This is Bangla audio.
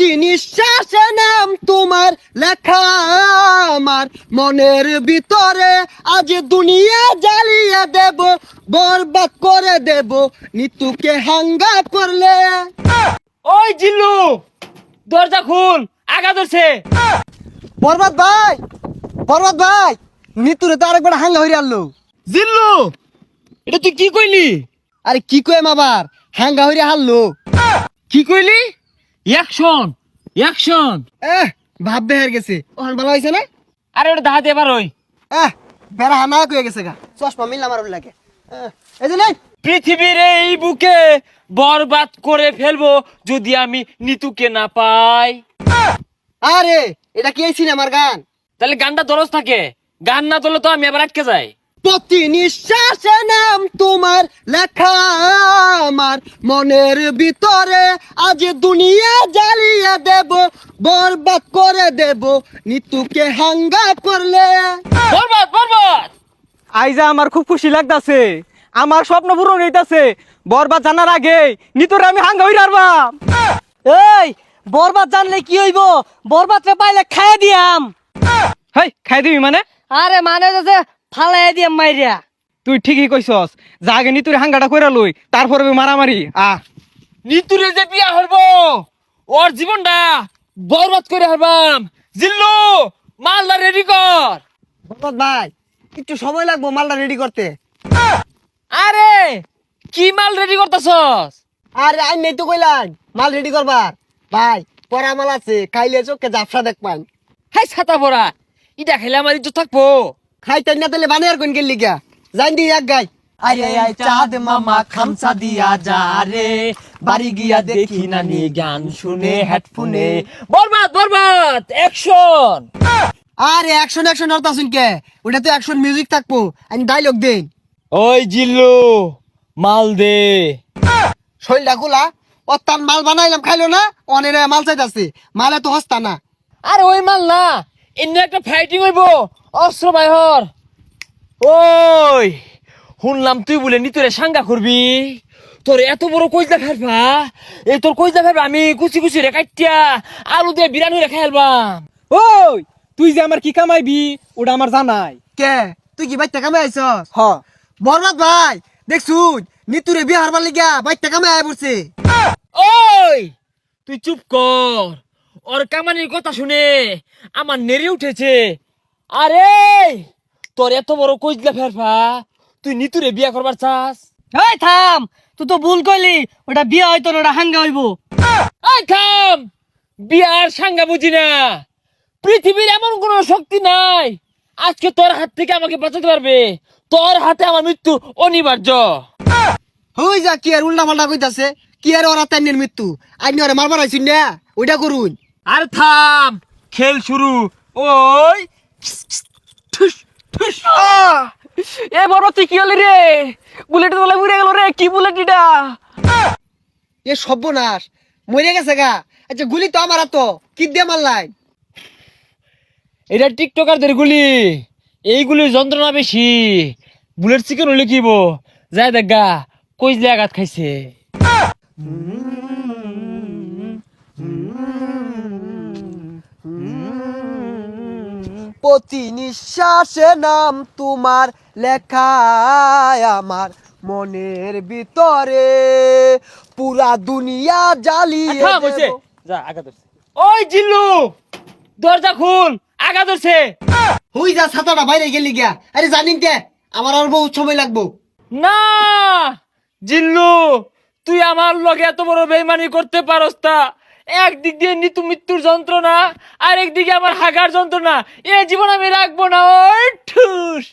প্রতি নিঃশ্বাসে নাম তোমার লেখা আমার মনের ভিতরে, আজ দুনিয়া জ্বালিয়ে দেব, বরবাদ করে দেব নিতুকে হাঙ্গা করলে। ওই জিল্লু, দরজা খুল, আগা ধরছে। বরবাদ ভাই, বরবাদ ভাই, নিতুরে তো আরেকবার হাঙ্গা হইরে আনলো। জিল্লু, এটা তুই কি কইলি? আরে কি কইম আবার, হাঙ্গা হইরে হারলো। কি কইলি? Action, action. ভাব বেহার গেছে, ওখান ভালো হয়েছে না? আরে ওটা দাহাতে এবার ওই বেড়া হানা কয়ে গেছে গা, চশমা মিললাম আর লাগে। এই যে নাই পৃথিবীর এই বুকে বরবাদ করে ফেলবো যদি আমি নিতুকে না পাই। আরে এটা কি এই সিনেমার গান? তাহলে গানটা দরজ থাকে, গান না তোলে তো আমি আবার আটকে যাই। প্রতি নিঃশ্বাসে নাম তোমার লেখা আমার মনের ভিতরে, আজ দুনিয়া জ্বালিয়ে দেব, বরবাদ করে দেব নিতুকে হাঙ্গা করলে। বরবাদ, বরবাদ। আইজা আমার খুব খুশি লাগতাছে, আমার স্বপ্ন পূরণ হইতাছে। বরবাদ জানার আগে নিতরে আমি হাঙ্গা হই রারবাম। এই বরবাদ জানলে কি হইব? বরবাদ রে পাইলে খাইয়ে দিয়াম। হেই খাই দিবি মানে? আরে মানে যে ফালাই দিয়াম মাইরিয়া। তুই ঠিকই কইছস, যা আগে নিতুরে হাঙ্গাটা কইরা লই, তারপরে মারামারি। নিতুরে যে বিয়া হরবো, ওর জীবনটা বরবাদ করে হারবাম। জিল্লু, মালদা রেডি কর। বরবাদ ভাই, একটু সময় লাগবো মালটা রেডি করতে। আরে কি মাল রেডি করতেছস? আরে আই নেই তো কইলাম মাল রেডি করবার। ভাই পরা মাল আছে, খাইলে চোখে জাফরা দেখ পান। হাই ছাতা পড়া, ইটা খেলে আমার ইজ্জত থাকবো। খাইতেন না তাহলে বানিয়ার কোন গেলি গা, জান দি এক গাই। আরে আই চাঁদ মামা খামসা দিয়া যা রে, বাড়ি গিয়া দেখি নানি গান শুনে হেডফোনে। বরবাদ, বরবাদ, অ্যাকশন। আরে অ্যাকশন অ্যাকশন অর্থ আসুন কে, ওটা তো অ্যাকশন মিউজিক থাকবো, আমি ডাইলগ দেন। ওই জিল্লু, মাল দে। শৈলটা খোলা, অত্যান মাল বানাইলাম খাইলো না, অনেরে মাল চাইতাছে, মালে তো হস্তা না। আরে ওই মাল না, এমনি একটা ফাইটিং হইব, অস্ত্র বাইহর। ওই শুনলাম তুই বলে নিতরে সাঙ্গা করবি, তোর এত বড় কইজা ফেলবা, এই তোর কইজা ফেলবা আমি কুচি কুচি রে কাটিয়া আলু দিয়ে বিরানি রে খাইলবাম। ওই তুই যে আমার কি কামাইবি ওটা আমার জানাই। কে তুই কি বাইতে কামে আইছস? হ, বরবাদ ভাই দেখছুন নিতুরে বিয়ে হারবার লিগা বাইতে কামে আয় পড়ছে। ওই তুই চুপ কর, ওর কামানির কথা শুনে আমার নেড়ে উঠেছে। আরে তোর এত বড় কইজলা ফেরফা, তুই নিতুরে বিয়া করবার চাস? এই থাম, তুই তো ভুল কইলি, ওটা বিয়ে হয়তো না, ওটা হাঙ্গা হইব। এই থাম, বিয়ার সাঙ্গা বুঝি না। পৃথিবীর এমন কোন শক্তি নাই আজকে তোর হাত থেকে আমাকে বাঁচাতে পারবে। তোর হাতে আমার মৃত্যু অনিবার্য। হই যা, কি আর উল্টা পাল্টা কইতাছে, কি আর ওরা তাইনের মৃত্যু, আইনি ওরে মারবার আইছুন না, ওইটা করুন। আর থাম, খেল শুরু। ওই ঠুস ঠুস। এ বরবাদ তুই কি হলি রে? বুলেট তোলা উড়ে গেল রে, কি বুলেট এটা? এ সর্বনাশ, মরে গেছে গা। আচ্ছা গুলি তো আমার তো কি দিয়ে মারলাই? এটা টিকটকারদের গুলি, এইগুলির যন্ত্রণা বেশি। বুলেট চিকেন হলে কিব যায় দেখ গা, কইজলে আঘাত খাইছে। প্রতি নিঃশ্বাসে নাম তোমার লেখা আমার মনের ভিতরে, পুরা দুনিয়া জ্বালিয়ে থাম হইছে, দেব। যা আগা ধরছে। ওই জিল্লু, দরজা খুল, আগা ধরছে। হই যা, ছাতাটা বাইরে গেলি গিয়া। আরে জানিন কে, আমার আর বহুত সময় লাগবো। না জিল্লু, তুই আমার লগে এত বড় বেইমানি করতে পারস তা? একদিক দিয়ে নিতু মৃত্যুর যন্ত্রণা, আর একদিকে আমার হাগার যন্ত্রণা, এ জীবন আমি রাখবো না। ওই ঠুস।